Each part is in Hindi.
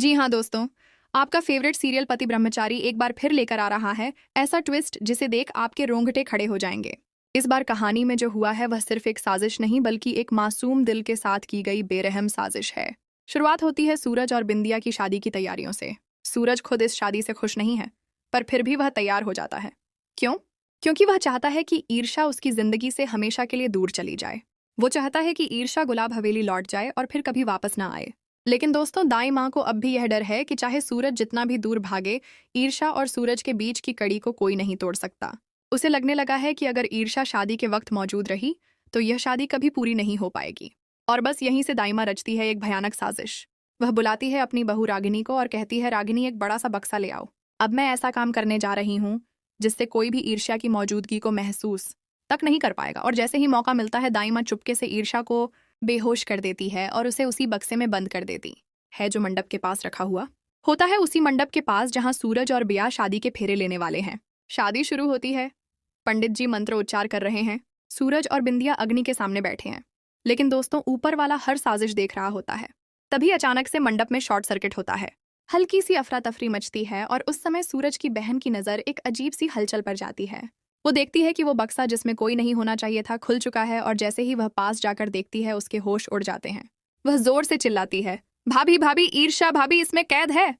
जी हाँ दोस्तों, आपका फेवरेट सीरियल पति ब्रह्मचारी एक बार फिर लेकर आ रहा है ऐसा ट्विस्ट जिसे देख आपके रोंगटे खड़े हो जाएंगे। इस बार कहानी में जो हुआ है वह सिर्फ एक साजिश नहीं बल्कि एक मासूम दिल के साथ की गई बेरहम साजिश है। शुरुआत होती है सूरज और बिंदिया की शादी की तैयारियों से। सूरज खुद इस शादी से खुश नहीं है, पर फिर भी वह तैयार हो जाता है। क्यों? क्योंकि वह चाहता है कि ईर्षा उसकी जिंदगी से हमेशा के लिए दूर चली जाए। वो चाहता है कि ईर्षा गुलाब हवेली लौट जाए और फिर कभी वापस ना आए। लेकिन दोस्तों, दाई माँ को अब भी यह डर है कि चाहे सूरज जितना भी दूर भागे, ईर्षा और सूरज के बीच की कड़ी को कोई नहीं तोड़ सकता। उसे लगने लगा है कि अगर ईर्षा शादी के वक्त मौजूद रही तो यह शादी कभी पूरी नहीं हो पाएगी। और बस यहीं से दाई माँ रचती है एक भयानक साजिश। वह बुलाती है अपनी बहू रागिनी को और कहती है, रागिनी एक बड़ा सा बक्सा ले आओ। अब मैं ऐसा काम करने जा रही हूँ जिससे कोई भी ईर्ष्या की मौजूदगी को महसूस तक नहीं कर पाएगा। और जैसे ही मौका मिलता है, दाई माँ चुपके से ईर्षा को बेहोश कर देती है और उसे उसी बक्से में बंद कर देती है जो मंडप के पास रखा हुआ होता है, उसी मंडप के पास जहां सूरज और बिया शादी के फेरे लेने वाले हैं। शादी शुरू होती है। पंडित जी मंत्र उच्चार कर रहे हैं। सूरज और बिंदिया अग्नि के सामने बैठे हैं। लेकिन दोस्तों, ऊपर वाला हर साजिश देख रहा होता है। तभी अचानक से मंडप में शॉर्ट सर्किट होता है। हल्की सी अफरा तफरी मचती है और उस समय सूरज की बहन की नजर एक अजीब सी हलचल पर जाती है। वो देखती है कि वो बक्सा जिसमें कोई नहीं होना चाहिए था खुल चुका है, और जैसे ही वह पास जाकर देखती है उसके होश उड़ जाते हैं। वह जोर से चिल्लाती है, भाभी भाभी, ईर्षा भाभी इसमें कैद है।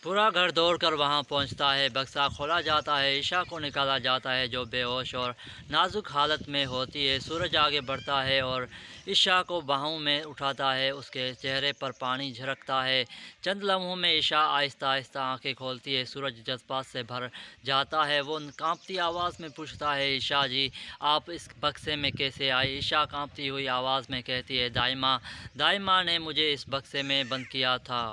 पूरा घर दौड़कर वहां पहुंचता है। बक्सा खोला जाता है। ईशा को निकाला जाता है जो बेहोश और नाजुक हालत में होती है। सूरज आगे बढ़ता है और ईशा को बाहों में उठाता है। उसके चेहरे पर पानी झलकता है। चंद लम्हों में ईशा आहिस्ता आहिस्ता आंखें खोलती है। सूरज जज्बात से भर जाता है। वो कांपती आवाज़ में पूछता है, ईशा जी आप इस बक्से में कैसे आए? ईशा कांपती हुई आवाज़ में कहती है, दाई माँ ने मुझे इस बक्से में बंद किया था।